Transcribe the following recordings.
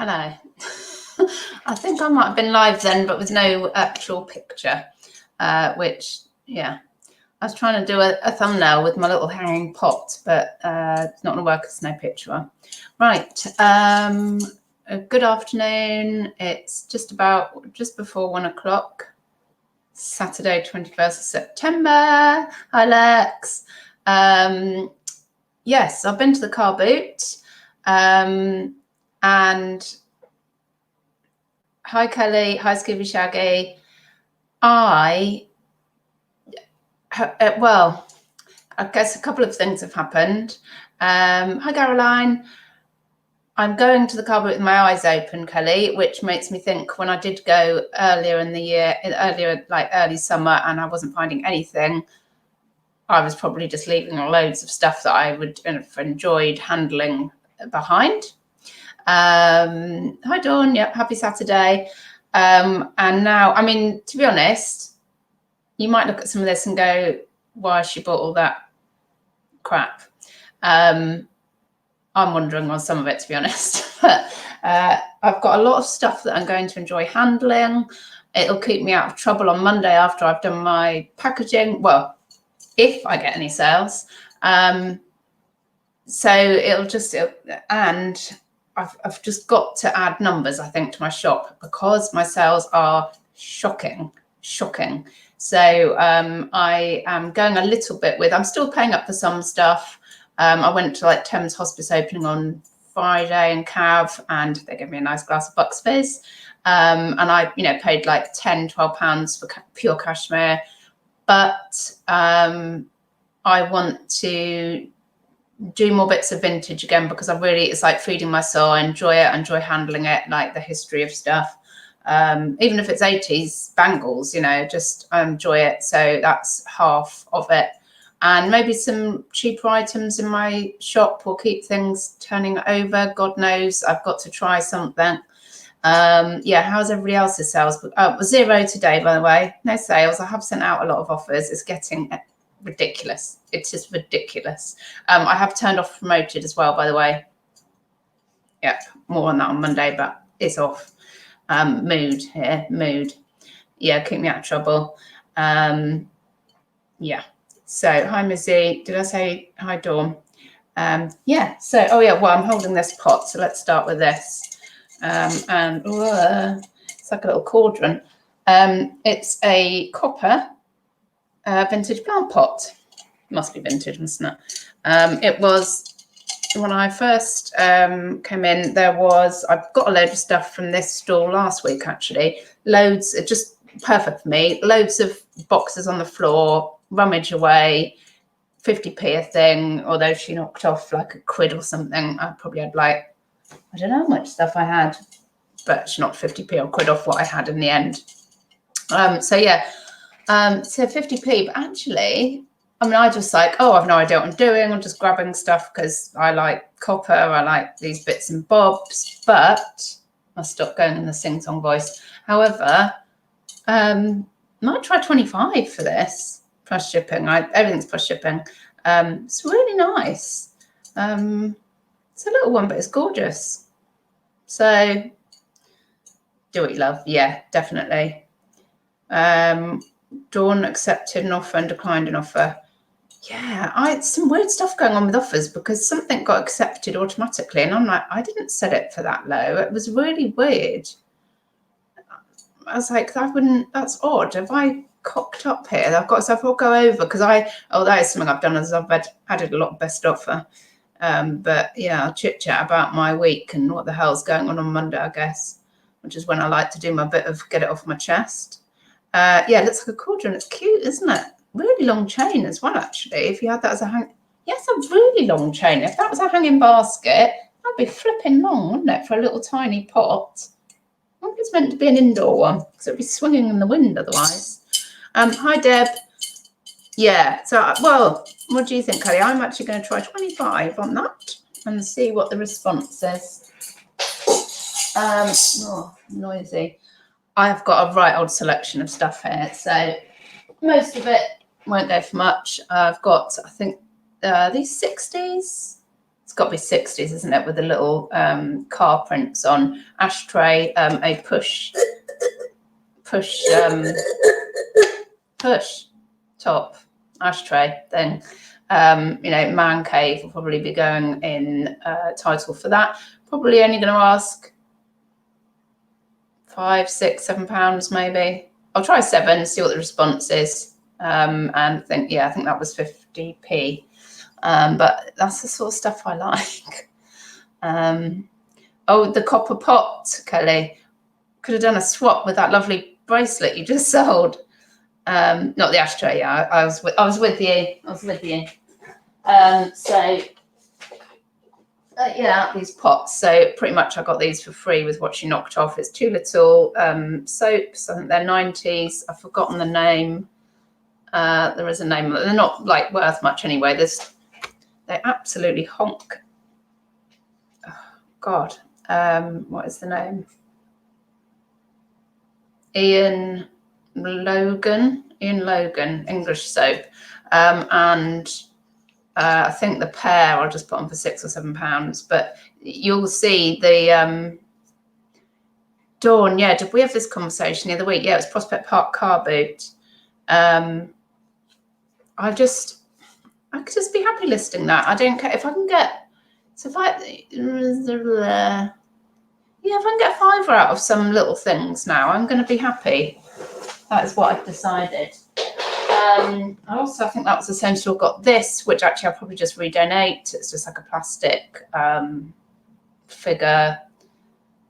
Hello. I think I might have been live then, but with no actual picture, which, yeah. I was trying to do a thumbnail with my little hanging pot, but it's not going to work. There's no picture. Right. Good afternoon. It's just before 1 o'clock. Saturday, 21st of September. Hi, Lex. Yes, I've been to the car boot. And hi, Kelly. Hi, Scooby Shaggy. Well, I guess a couple of things have happened. Hi, Caroline. I'm going to the car boot with my eyes open, Kelly, which makes me think when I did go earlier in the year, like early summer, and I wasn't finding anything, I was probably just leaving loads of stuff that I would have enjoyed handling behind. Hi, Dawn. Yep, happy Saturday. And now, I mean, to be honest, you might look at some of this and go, why she bought all that crap? I'm wondering on some of it, to be honest. But I've got a lot of stuff that I'm going to enjoy handling. It'll keep me out of trouble on Monday after I've done my packaging. Well, if I get any sales. So and I've just got to add numbers, I think, to my shop because my sales are shocking. So I am going a little bit I'm still paying up for some stuff. I went to like Thames Hospice opening on Friday in Cav, and they gave me a nice glass of Bucks Fizz. And I, paid like £10-12 for pure cashmere. But I want to do more bits of vintage again because it's like feeding my soul. I enjoy it. I enjoy handling it, like the history of stuff. Even if it's 80s bangles, just I enjoy it. So that's half of it. And maybe some cheaper items in my shop will keep things turning over. God knows, I've got to try something. How's everybody else's sales? Zero today, by the way. No sales. I have sent out a lot of offers. It's getting ridiculous. It's just ridiculous. I have turned off promoted as well, by the way. Yep, more on that on Monday, but it's off. Mood here, mood. Yeah, keep me out of trouble. Yeah. So, hi, Mizzy. Did I say hi, Dawn? So, well, I'm holding this pot, so let's start with this. It's like a little cauldron. It's a copper vintage plant pot. Must be vintage, mustn't it? It was when I first came in. I've got a load of stuff from this store last week, actually. Loads, just perfect for me. Loads of boxes on the floor, rummage away, 50p a thing. Although she knocked off like £1 or something, I probably had I don't know how much stuff I had, but she knocked 50p or £1 off what I had in the end. So 50p, but actually, I just I have no idea what I'm doing. I'm just grabbing stuff because I like copper. I like these bits and bobs, but I'll stop going in the sing-song voice. However, might try 25 for this plus shipping. Everything's plus shipping. It's really nice. It's a little one, but it's gorgeous. So do what you love. Yeah, definitely. Dawn accepted an offer and declined an offer. Yeah, I had some weird stuff going on with offers because something got accepted automatically, and I'm like, I didn't set it for that low. It was really weird. I was like, that's odd. Have I cocked up here? I've got stuff I'll go over because that is something I've done as I've added a lot of best offer. But yeah, I'll chit chat about my week and what the hell's going on Monday, I guess, which is when I like to do my bit of get it off my chest. It looks like a cauldron. It's cute, isn't it? Really long chain as well, actually. If you had that as a a really long chain. If that was a hanging basket, that'd be flipping long, wouldn't it, for a little tiny pot? I think it's meant to be an indoor one because it'd be swinging in the wind otherwise. Hi, Deb. Yeah. So, what do you think, Kelly? I'm actually going to try 25 on that and see what the response is. Noisy. I've got a right old selection of stuff here, so most of it won't go for much. I've got, I think, these 60s. It's got to be 60s, isn't it? With the little car prints on. Ashtray, a push top ashtray thing. You know, man cave will probably be going in title for that. Probably only going to ask £5, £6, £7 maybe. I'll try 7, see what the response is, and think, yeah, I think that was 50p. But that's the sort of stuff I like. Oh, the copper pot, Kelly. Could have done a swap with that lovely bracelet you just sold. Not the ashtray. Yeah, I was with you. Yeah, these pots. So pretty much I got these for free with what she knocked off. It's 2 little soaps. I think they're 90s. I've forgotten the name. There is a name. They're not like worth much anyway. They absolutely honk. Oh, God. What is the name? Ian Logan, English soap. And I think the pair I'll just put on for £6 or £7. But you'll see the Dawn. Yeah, did we have this conversation the other week? Yeah, it was Prospect Park car boot. I could just be happy listing that. I don't care if I can get. So if I can get £5 out of some little things now, I'm going to be happy. That is what I've decided. I think that was the same store. Got this, which actually I'll probably just redonate. It's just like a plastic figure.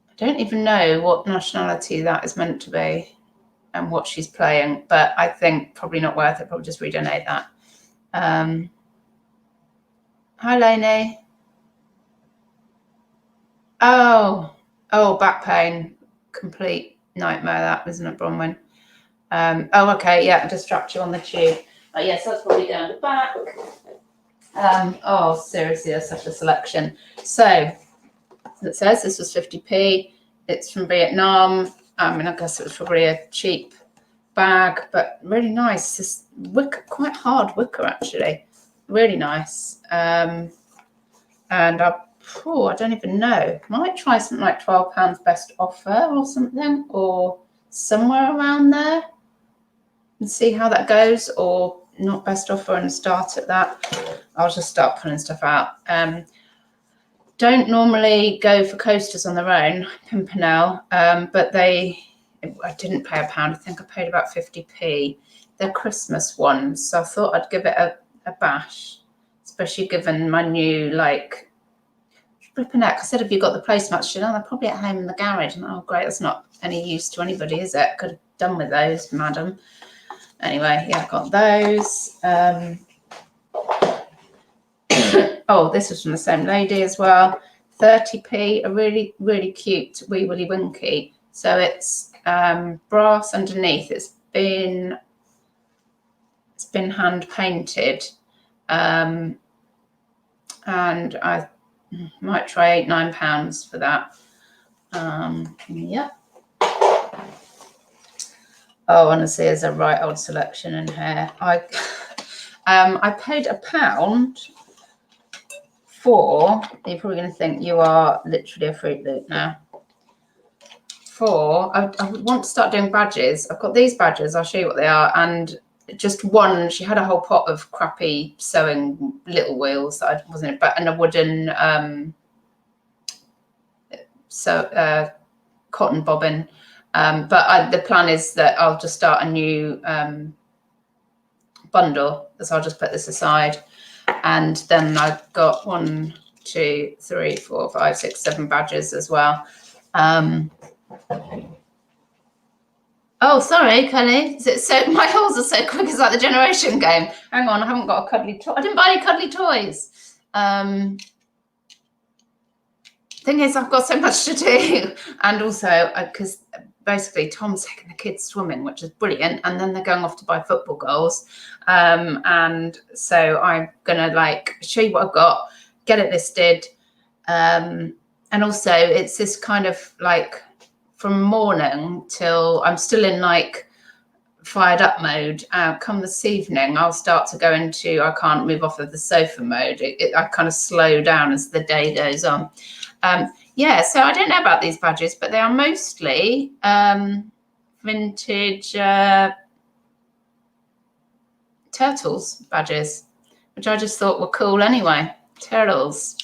I don't even know what nationality that is meant to be and what she's playing, but I think probably not worth it. Probably just redonate that. Hi, Lainey. Oh, back pain. Complete nightmare, that, isn't it, Bronwyn? Okay, yeah, distract you on the tube. Yes, that's probably down the back. Seriously, there's such a selection. So it says this was 50p. It's from Vietnam. I mean, I guess it was probably a cheap bag, but really nice. This wicker, quite hard wicker, actually. Really nice. And I don't even know. Might try something like £12 best offer or something, or somewhere around there, and see how that goes, or not best offer and start at that. I'll just start pulling stuff out. Don't normally go for coasters on their own, Pimpernel, but I didn't pay £1. I think I paid about 50p. They're Christmas ones, so I thought I'd give it a bash, especially given my new, like, flipping out. I said, have you got the placemats? They're probably at home in the garage. And oh, great, that's not any use to anybody, is it? Could have done with those, madam. Anyway, yeah, I got those. This was from the same lady as well. 30p, a really, really cute Wee Willy Winky. So it's brass underneath. It's been hand painted, and I might try £8-9 for that. Yep. Oh, honestly, there's a right old selection in here. I paid £1 for. You're probably going to think you are literally a Fruit Loop now. I want to start doing badges. I've got these badges. I'll show you what they are. And just one, she had a whole pot of crappy sewing little wheels that I wasn't, but and a wooden cotton bobbin. But the plan is that I'll just start a new bundle. So I'll just put this aside, and then I've got 1, 2, 3, 4, 5, 6, 7 badges as well. Oh, sorry, Kelly. Is it so? My hauls are so quick. It's like the generation game. Hang on, I haven't got a cuddly toy. I didn't buy any cuddly toys. Thing is, I've got so much to do, and also because basically Tom's taking the kids swimming, which is brilliant, and then they're going off to buy football goals, and so I'm gonna show you what I've got, get it listed, and also it's this kind of from morning till I'm still in fired up mode. Come this evening, I'll start to go into I can't move off of the sofa mode. I kind of slow down as the day goes on. Yeah, so I don't know about these badges, but they are mostly vintage Turtles badges, which I just thought were cool anyway. Turtles.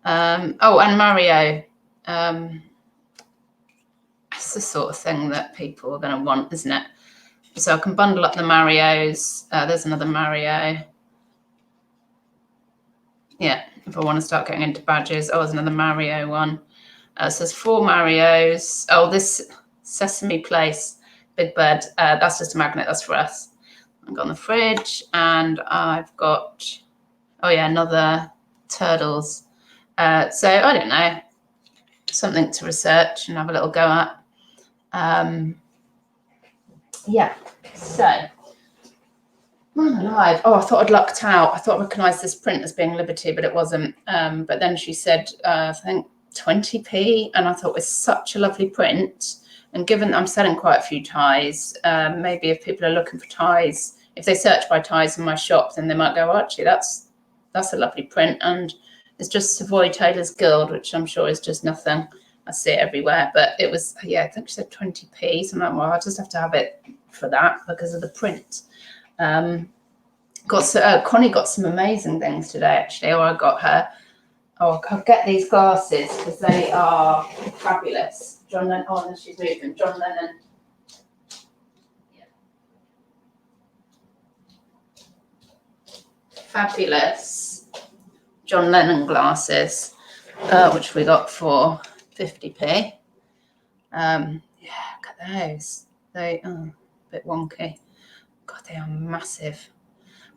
Oh, and Mario. That's the sort of thing that people are going to want, isn't it? So I can bundle up the Marios. There's another Mario. Yeah, if I want to start getting into badges. Oh, there's another Mario one. So there's 4 Marios. Oh, this Sesame Place Big Bird. That's just a magnet. That's for us. I've got on the fridge, and I've got, oh yeah, another Turtles. So I don't know, something to research and have a little go at. Yeah, so man alive. Oh, I thought I'd lucked out. I thought I recognised this print as being Liberty, but it wasn't. But then she said, I think 20p, and I thought it was such a lovely print. And given I'm selling quite a few ties, maybe if people are looking for ties, if they search by ties in my shop, then they might go, oh, actually, that's a lovely print. And it's just Savoy Tailor's Guild, which I'm sure is just nothing. I see it everywhere, but it was, yeah, I think she said 20p. So I'm like, well, I'll just have to have it for that because of the print. Connie got some amazing things today, actually. Or I got her. Oh, I'll get these glasses because they are fabulous. John Lennon. Oh, no, she's moving. John Lennon. Yeah. Fabulous John Lennon glasses, which we got for 50p. Yeah, look at those. They are a bit wonky. God, they are massive.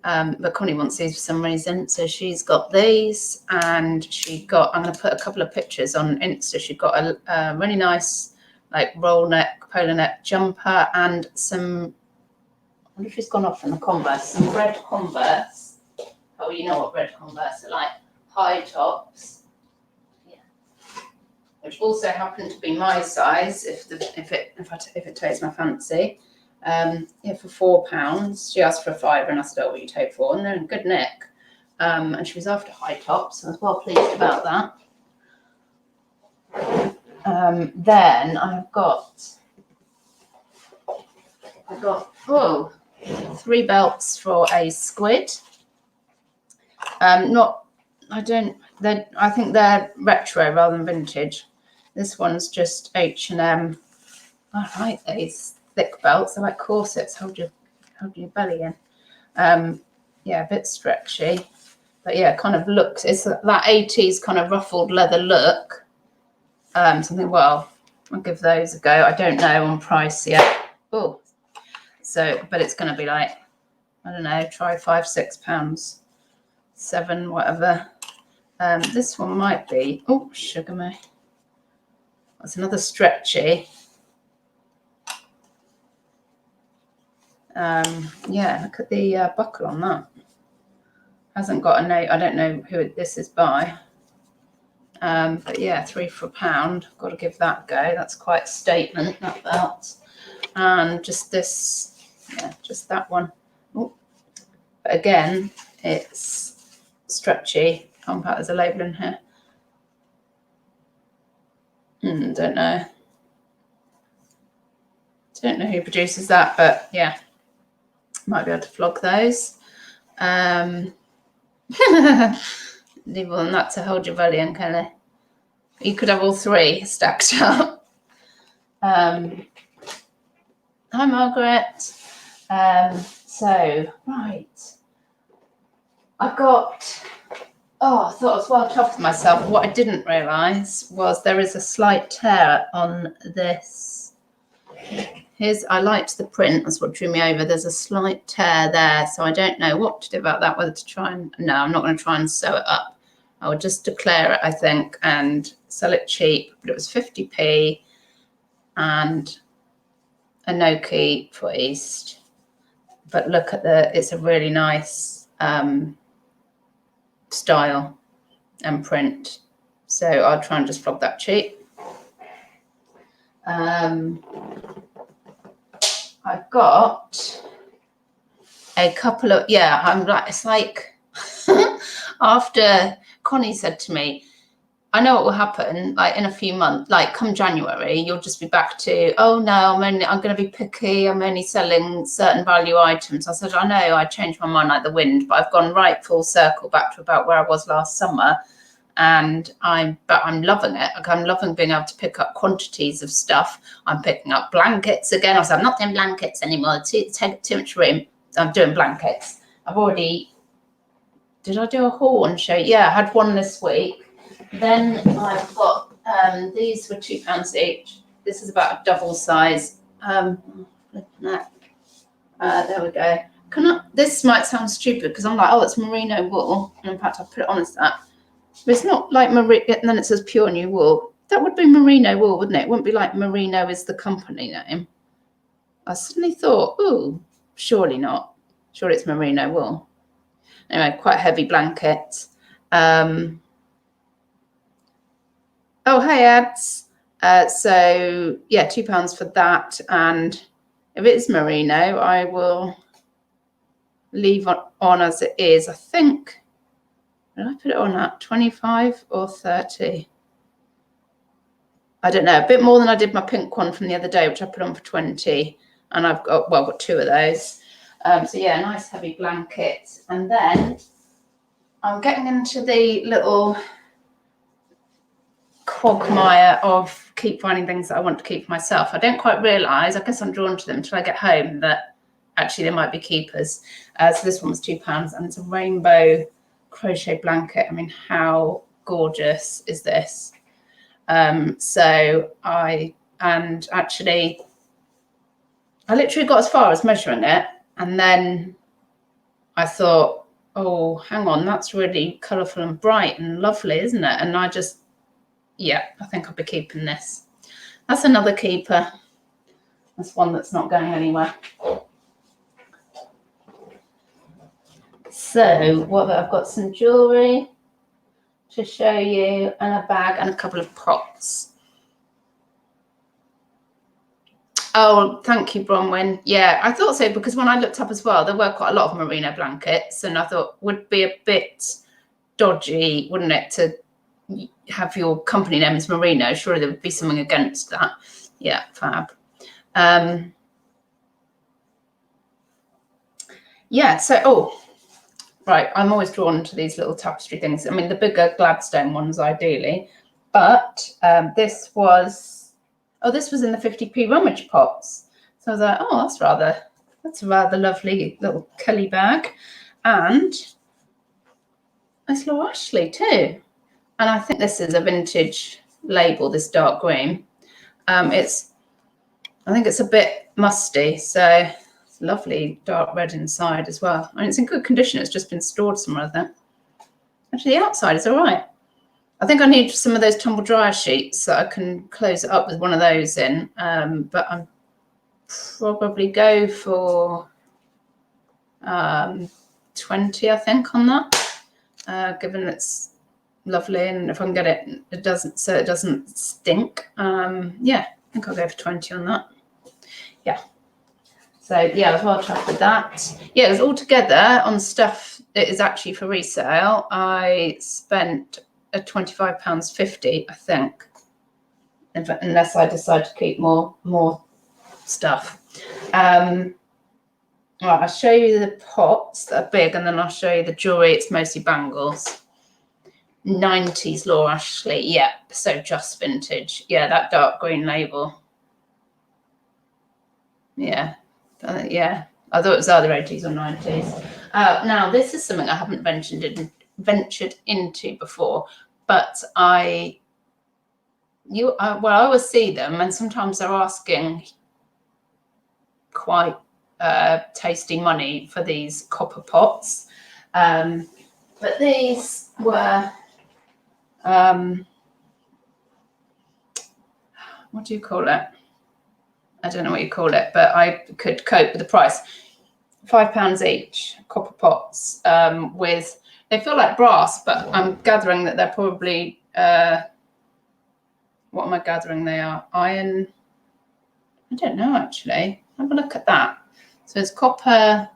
But Connie wants these for some reason, so she's got these, and I'm going to put a couple of pictures on Insta. She got a really nice, like, roll neck, polo neck jumper, and some, I wonder if she's gone off in the Converse, some red Converse. Oh, you know what red Converse are like, high tops. Yeah. Which also happen to be my size, if it takes my fancy. Yeah, for £4. She asked for a £5, and I said, oh, what you take for? And they're in good nick. And she was after high tops, so I was well pleased about that. Then I've got 3 belts for a squid. I think they're retro rather than vintage. This one's just H&M. I like these thick belts. They're like corsets, hold your belly in. Yeah, a bit stretchy, but yeah, kind of looks, it's that 80s kind of ruffled leather look. Something, well, I'll give those a go. I don't know on price yet. Oh, so, but it's going to be like, I don't know, try £5-6, 7, whatever. This one might be, oh, sugar me. That's another stretchy. Yeah, look at the buckle on that. Hasn't got a note. I don't know who this is by. But yeah, 3 for £1. Got to give that a go. That's quite a statement, that belt. And just this, yeah, just that one. Ooh. But again, it's stretchy, compact. There's a label in here. Don't know. Don't know who produces that, but yeah, might be able to flog those. Leave all that to hold your belly in, Kelly. You could have all 3 stacked up. Hi, Margaret. So, right. I thought I was well tough with myself. What I didn't realise was there is a slight tear on this. I liked the print, that's what drew me over. There's a slight tear there, so I don't know what to do about that, whether to try and, no, I'm not going to try and sew it up. I would just declare it, I think, and sell it cheap, but it was 50p and a no key for East. But look at it's a really nice style and print. So I'll try and just flog that cheap. I've got a couple of, yeah, I'm like, it's like after Connie said to me, I know what will happen, like in a few months, like come January, you'll just be back to, oh no, I'm going to be picky. I'm only selling certain value items. I said, I know, I changed my mind like the wind, but I've gone right full circle back to about where I was last summer. And I'm loving it. Like, I'm loving being able to pick up quantities of stuff. I'm picking up blankets again. I said, I'm not doing blankets anymore. Take too much room. I'm doing blankets. I've already, did I do a haul and show? Yeah, I had one this week. Then I've got, these were £2 each. This is about a double size. There we go. This might sound stupid because I'm like, oh, it's merino wool. And in fact, I'll put it on as that. But it's not like merino, and then it says pure new wool. That would be merino wool, wouldn't it? It wouldn't be like merino is the company name. I suddenly thought, ooh, surely not. Surely it's merino wool. Anyway, quite heavy blanket. Oh, hey, ads. So, yeah, £2 for that. And if it is merino, I will leave on as it is. I think, did I put it on at 25 or 30? I don't know, a bit more than I did my pink one from the other day, which I put on for 20. And I've got two of those. So, yeah, nice heavy blanket. And then I'm getting into the little quagmire of keep finding things that I want to keep for myself. I don't quite realise, I guess I'm drawn to them until I get home, that actually they might be keepers. So this one was £2 and it's a rainbow crochet blanket. I mean, how gorgeous is this? So I literally got as far as measuring it, and then I thought, oh, hang on, that's really colourful and bright and lovely, isn't it? And I just, yeah, I think I'll be keeping this. That's another keeper. That's one that's not going anywhere. So what I've got some jewellery to show you, and a bag and a couple of pots. Oh, thank you, Bronwyn. Yeah, I thought so, because when I looked up as well, there were quite a lot of merino blankets, and I thought would be a bit dodgy, wouldn't it, to have your company name as merino? Surely there would be something against that. Yeah, fab. Yeah, so, oh, right, I'm always drawn to these little tapestry things. I mean, the bigger Gladstone ones, ideally, but this was in the 50p rummage pots. So I was like, oh, that's a rather lovely little Kelly bag. And it's Laura Ashley too. And I think this is a vintage label, this dark green. I think it's a bit musty, so it's lovely dark red inside as well. I mean, it's in good condition. It's just been stored somewhere, I think. Actually, the outside is all right. I think I need some of those tumble dryer sheets so I can close it up with one of those in. But I'm probably go for 20, I think, on that, given it's lovely, and if I can get it doesn't stink. Yeah, I think I'll go for 20 on that. Yeah. So yeah, I was well chuffed with that. Yeah, it was all together on stuff that is actually for resale. I spent £25.50, I think, unless I decide to keep more stuff. Right, I'll show you the pots that are big, and then I'll show you the jewellery. It's mostly bangles. 90s Laura Ashley, yeah, so just vintage. Yeah, that dark green label. Yeah, yeah. I thought it was either 80s or 90s. Now, this is something I haven't ventured into before, but I always see them, and sometimes they're asking quite tasty money for these copper pots. But these were, what do you call it? I don't know what you call it, but I could cope with the price. £5 each, copper pots, they feel like brass, but I'm gathering that they're probably, what am I gathering they are? Iron, I don't know actually. have a look at that. So it's copper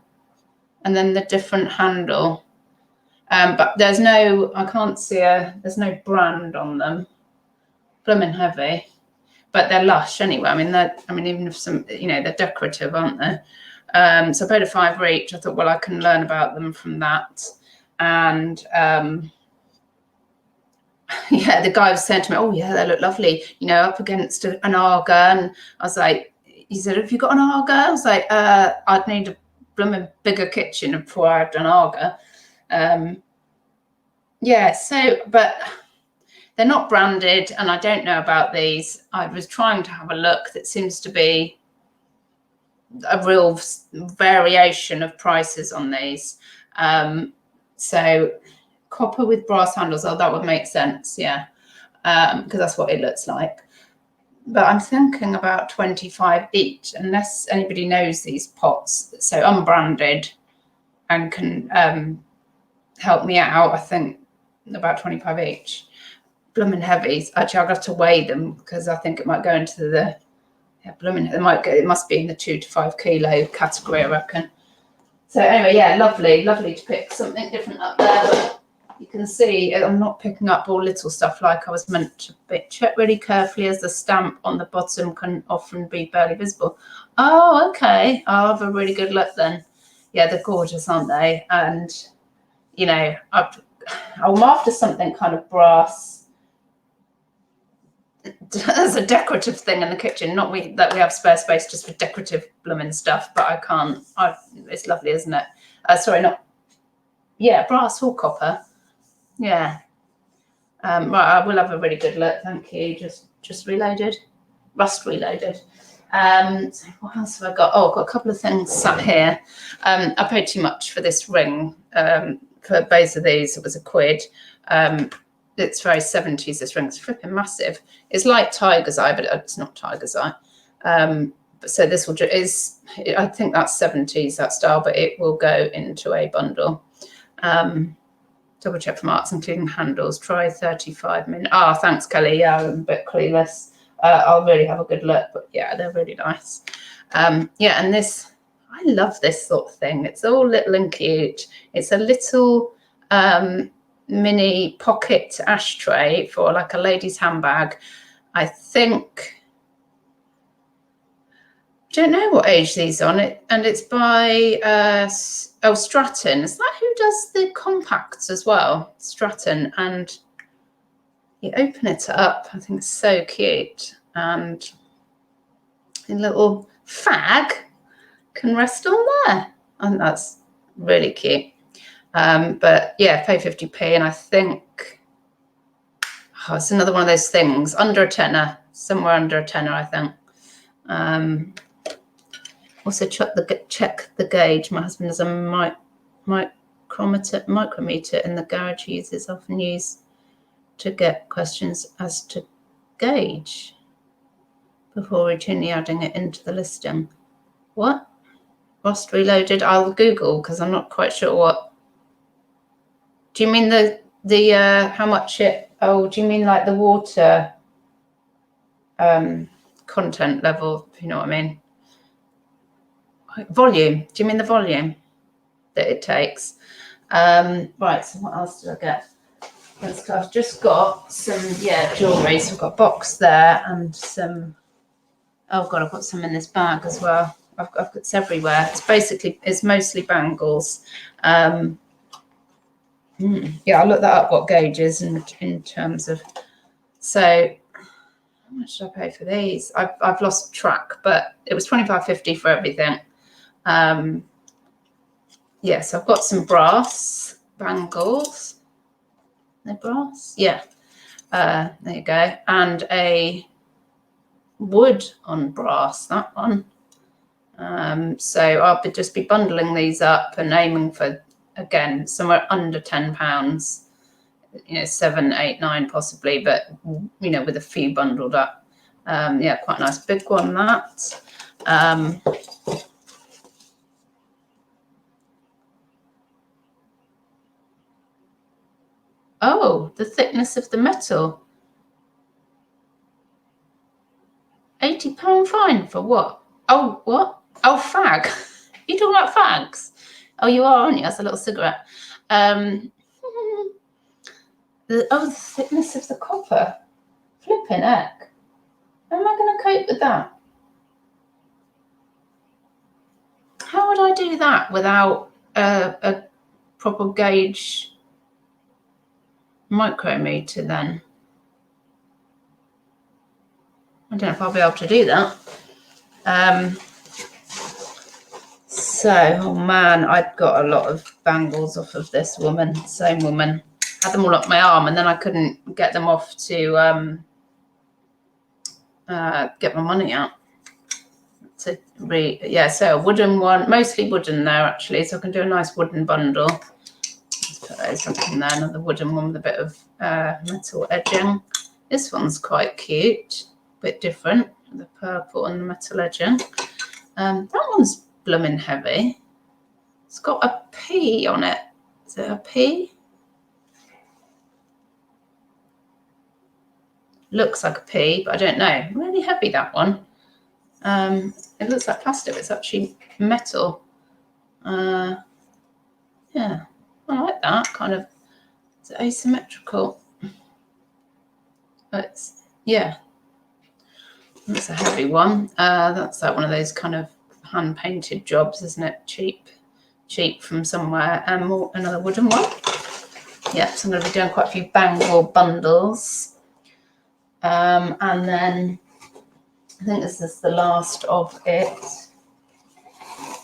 and then the different handle. But there's no, I can't see there's no brand on them. Blooming heavy, but they're lush anyway. I mean, even if some, you know, they're decorative, aren't they? So I paid a £5 each. I thought, well, I can learn about them from that. And yeah, the guy was saying to me, oh yeah, they look lovely, you know, up against an Arga. And I was like, he said, have you got an Arga? I was like, I'd need a blooming bigger kitchen before I had an Arga. Yeah, so, but they're not branded, and I don't know about these. I was trying to have a look. That seems to be a real variation of prices on these. So copper with brass handles, oh, that would make sense, yeah, because that's what it looks like. But I'm thinking about 25 each, unless anybody knows these pots, so unbranded, and can help me out. I think about 25 each. Blooming heavies. Actually, I'll have to weigh them because I think it might go into the blooming. It must be in the 2 to 5 kilo category, I reckon. So anyway, yeah, lovely to pick something different up there. But you can see I'm not picking up all little stuff like I was meant to. But check really carefully, as the stamp on the bottom can often be barely visible. Oh, okay. I'll have a really good look then. Yeah, they're gorgeous, aren't they? And you know, I'm after something kind of brass as a decorative thing in the kitchen. Not that we have spare space just for decorative blooming stuff, but I can't. It's lovely, isn't it? Sorry, not. Yeah, brass or copper. Yeah. Right, I will have a really good look. Thank you. Just reloaded. Rust reloaded. So what else have I got? Oh, I've got a couple of things sat here. I paid too much for this ring. For both of these, it was £1. It's very 70s. This ring's flipping massive. It's like tiger's eye, but it's not tiger's eye. So this I think that's 70s, that style, but it will go into a bundle. Double check for marks, including handles. Try 35 minutes. Oh, thanks, Kelly. Yeah, I'm a bit clueless. I'll really have a good look, but yeah, they're really nice. Yeah, and this, I love this sort of thing. It's all little and cute. It's a little mini pocket ashtray for like a lady's handbag. I think, I don't know what age these are on it, and it's by Stratton. Is that who does the compacts as well? Stratton. And you open it up. I think it's so cute, and a little fag can rest on there, and that's really cute. But yeah, pay 50p, and I think it's another one of those things under a tenner, somewhere under a tenner, I think. Also check the gauge. My husband has a micrometer in the garage he uses, often used to get questions as to gauge before routinely adding it into the listing. What? Rust reloaded? I'll Google because I'm not quite sure what. Do you mean the how much it? Oh, do you mean like the water content level? If you know what I mean. Volume. Do you mean the volume that it takes? Right. So what else did I get? I've just got some jewellery. So I've got a box there and some. Oh God, I've got some in this bag as well. I've got it's everywhere. It's mostly bangles. Yeah, I'll look that up. What gauges in terms of. So how much did I pay for these? I've lost track, but it was £25.50 for everything. Yes, I've got some brass bangles. They're brass, yeah. There you go, and a wood on brass. That one. So I'll just be bundling these up and aiming for, again, somewhere under £10. You know, 7, 8, 9 possibly, but you know, with a few bundled up. Yeah, quite a nice big one, that. Oh, the thickness of the metal. £80 fine for what? Oh, what? Oh, fag. You talking about fags? Oh, you are, aren't you? That's a little cigarette. The thickness of the copper. Flipping heck. How am I going to cope with that? How would I do that without a proper gauge micrometer then? I don't know if I'll be able to do that. So, oh man, I've got a lot of bangles off of this woman, same woman. Had them all up my arm and then I couldn't get them off to get my money out. So a wooden one, mostly wooden there actually, so I can do a nice wooden bundle. Let's put those up in there, another wooden one with a bit of metal edging. This one's quite cute, a bit different, the purple and the metal edging. That one's blooming heavy. It's got a P on it. Is it a P? Looks like a P, but I don't know. Really heavy, that one. It looks like plastic, it's actually metal. Yeah, I like that kind of. It's asymmetrical. But yeah, that's a heavy one. That's like one of those kind of hand painted jobs, isn't it? Cheap from somewhere. And another wooden one. Yeah, so I'm going to be doing quite a few bangle bundles. And then I think this is the last of it.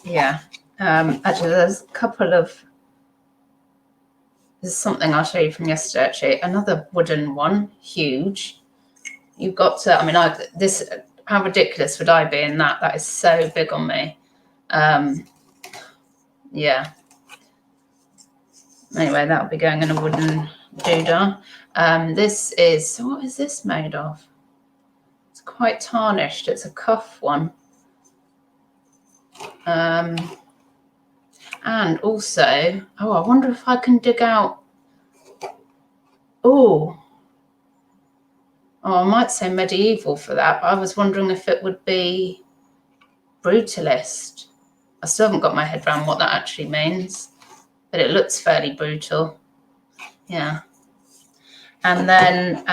Yeah. Actually, there's a couple of. There's something I'll show you from yesterday. Actually, another wooden one, huge. You've got to. I mean, how ridiculous would I be in that? That is so big on me. Yeah. Anyway, that'll be going in a wooden doodah. This is, what is this made of? It's quite tarnished. It's a cuff one. And also, I wonder if I can dig out. I might say medieval for that, but I was wondering if it would be brutalist. I still haven't got my head around what that actually means, but it looks fairly brutal. Yeah. And then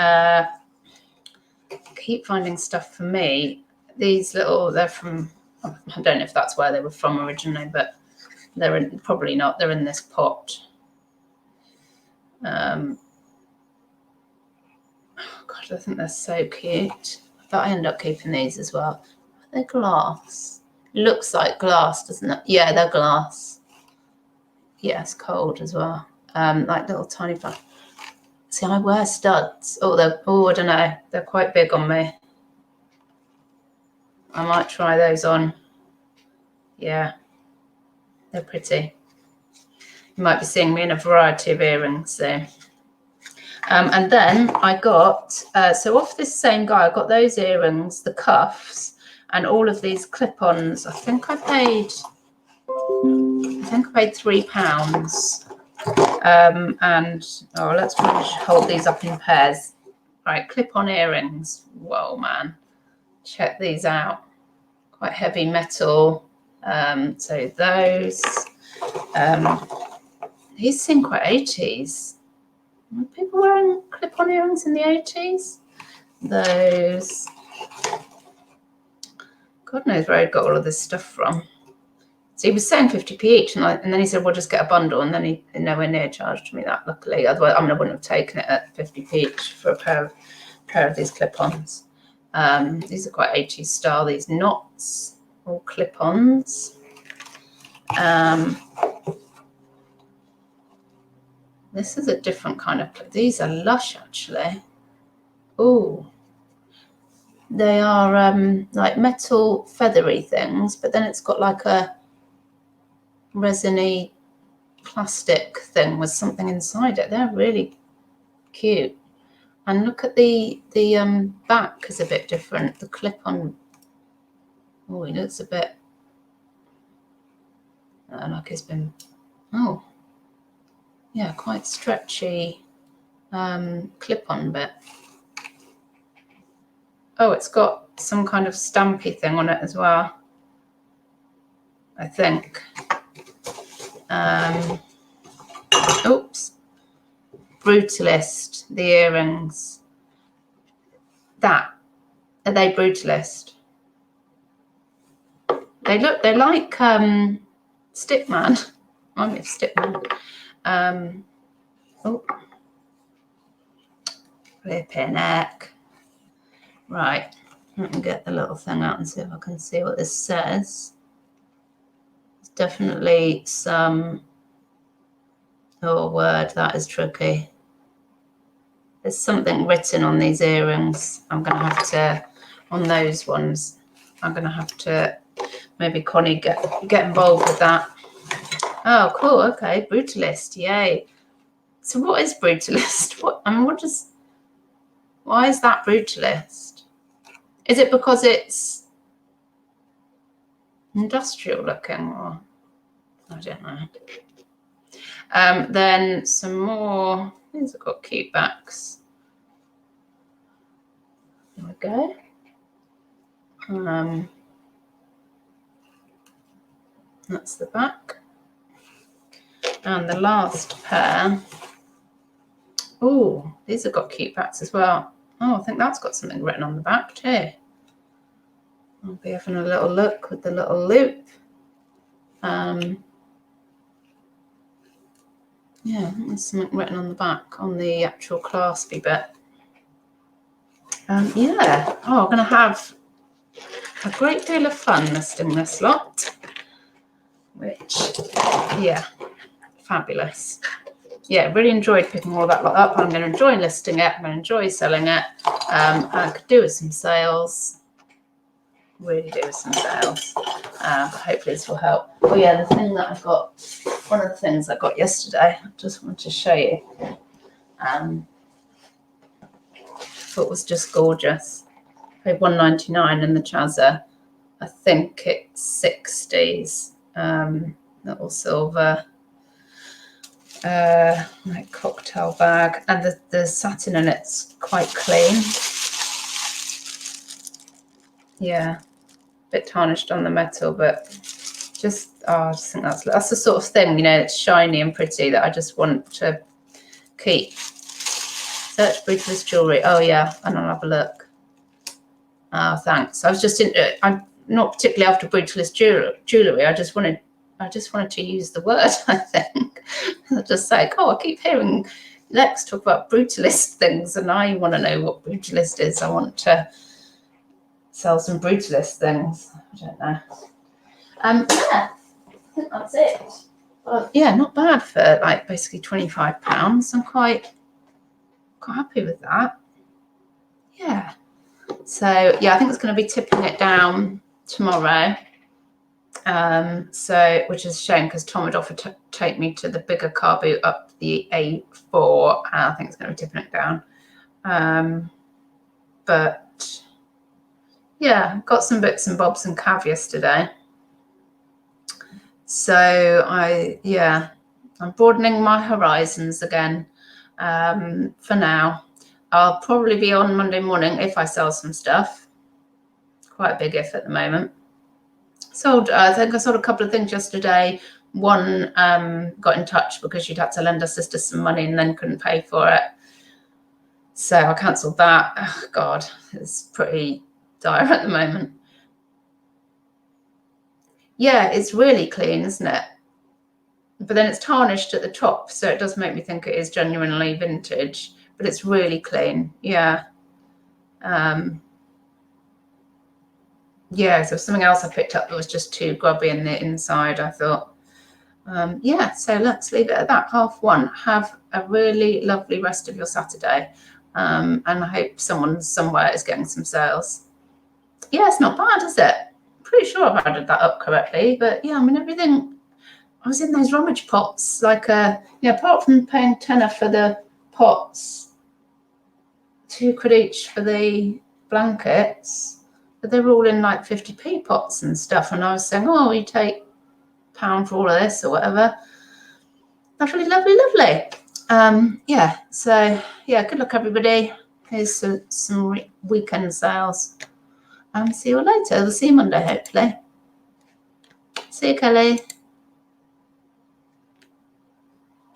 keep finding stuff for me. These they're from, I don't know if that's where they were from originally, but probably not. They're in this pot. God, I think they're so cute. But I end up keeping these as well. They're glass. Looks like glass, doesn't it? Yeah, they're glass. Yeah, it's cold as well. Like little tiny fun. See, I wear studs. I don't know. They're quite big on me. I might try those on. Yeah, they're pretty. You might be seeing me in a variety of earrings soon. And then I got, so off this same guy, I got those earrings, the cuffs, and all of these clip-ons. I think I paid £3. And let's hold these up in pairs. Right, clip-on earrings. Whoa, man. Check these out. Quite heavy metal. So those. These seem quite 80s. Were people wearing clip-on earrings in the 80s? Those. God knows where he got all of this stuff from. So he was saying 50p each, and then he said, "We'll just get a bundle," and then he nowhere near charged me that, luckily. Otherwise, I wouldn't have taken it at 50p each for a pair of these clip-ons. These are quite 80s style. These knots, all clip-ons. This is a different kind of clip. These are lush, actually. Oh, they are like metal feathery things, but then it's got like a resiny plastic thing with something inside it. They're really cute. And look at the back is a bit different. The clip-on. Oh, it looks a bit like it's been. Oh, yeah, quite stretchy clip-on bit. Oh, it's got some kind of stampy thing on it as well. I think. Oops. Brutalist, the earrings. Are they Brutalist? They're like Stickman. Remind me of Stickman. Oh, flipping heck. Right, let me get the little thing out and see if I can see what this says. It's definitely some, oh word, that is tricky. There's something written on these earrings. I'm going to have to, on those ones, I'm going to have to, maybe Connie get involved with that. Oh, cool. Okay, Brutalist. Yay. So what is Brutalist? Why is that Brutalist? Is it because it's industrial looking, or I don't know. Then some more. These have got cute backs. There we go. That's the back. And the last pair. Oh, these have got cute backs as well. Oh, I think that's got something written on the back too. I'll be having a little look with the little loop. Yeah, there's something written on the back on the actual claspy bit. Yeah. Oh, I'm going to have a great deal of fun listing this lot, which, yeah, fabulous. Yeah, really enjoyed picking all that lot up. I'm going to enjoy listing it. I'm going to enjoy selling it. I could do with some sales. Really do with some sales. But hopefully this will help. Oh yeah, the thing that I got, one of the things I got yesterday, I just wanted to show you. Thought was just gorgeous. Paid $1.99 in the Chazza. I think it's 60s. Little silver. Like cocktail bag, and the satin in it's quite clean. Yeah, a bit tarnished on the metal, but just I just think that's the sort of thing, you know, it's shiny and pretty that I just want to keep. Search Brutalist jewelry. Oh yeah, and I'll have a look. Oh, thanks. I was just I'm not particularly after Brutalist jewelry. I just wanted to use the word, I think. Just like, oh, I keep hearing Lex talk about Brutalist things, and I want to know what Brutalist is. I want to sell some Brutalist things. I don't know. Yeah, I think that's it. Well, yeah, not bad for like basically £25. I'm quite happy with that. Yeah. So yeah, I think it's going to be tipping it down tomorrow. Which is a shame because Tom had offered to take me to the bigger car boot up the A4. I think it's going to be tipping it down. But yeah, got some bits and bobs and cav yesterday. So I'm broadening my horizons again. For now, I'll probably be on Monday morning if I sell some stuff. Quite a big if at the moment. I think I sold a couple of things yesterday. One got in touch because she'd had to lend her sister some money and then couldn't pay for it. So I cancelled that. Oh, God, it's pretty dire at the moment. Yeah, it's really clean, isn't it? But then it's tarnished at the top, so it does make me think it is genuinely vintage, but it's really clean. Yeah. Yeah, so something else I picked up that was just too grubby in the inside, I thought. Yeah, so let's leave it at that. 1:30. Have a really lovely rest of your Saturday. And I hope someone somewhere is getting some sales. Yeah, it's not bad, is it? Pretty sure I've added that up correctly. But yeah, I mean, everything, I was in those rummage pots, like, apart from paying £10 for the pots, £2 each for the blankets, but they were all in like 50p pots and stuff. And I was saying, oh, you take £1 for all of this or whatever. Lovely, lovely, lovely. Yeah, so yeah, good luck everybody. Here's some weekend sales. See you all later. We'll see you Monday, hopefully. See you, Kelly.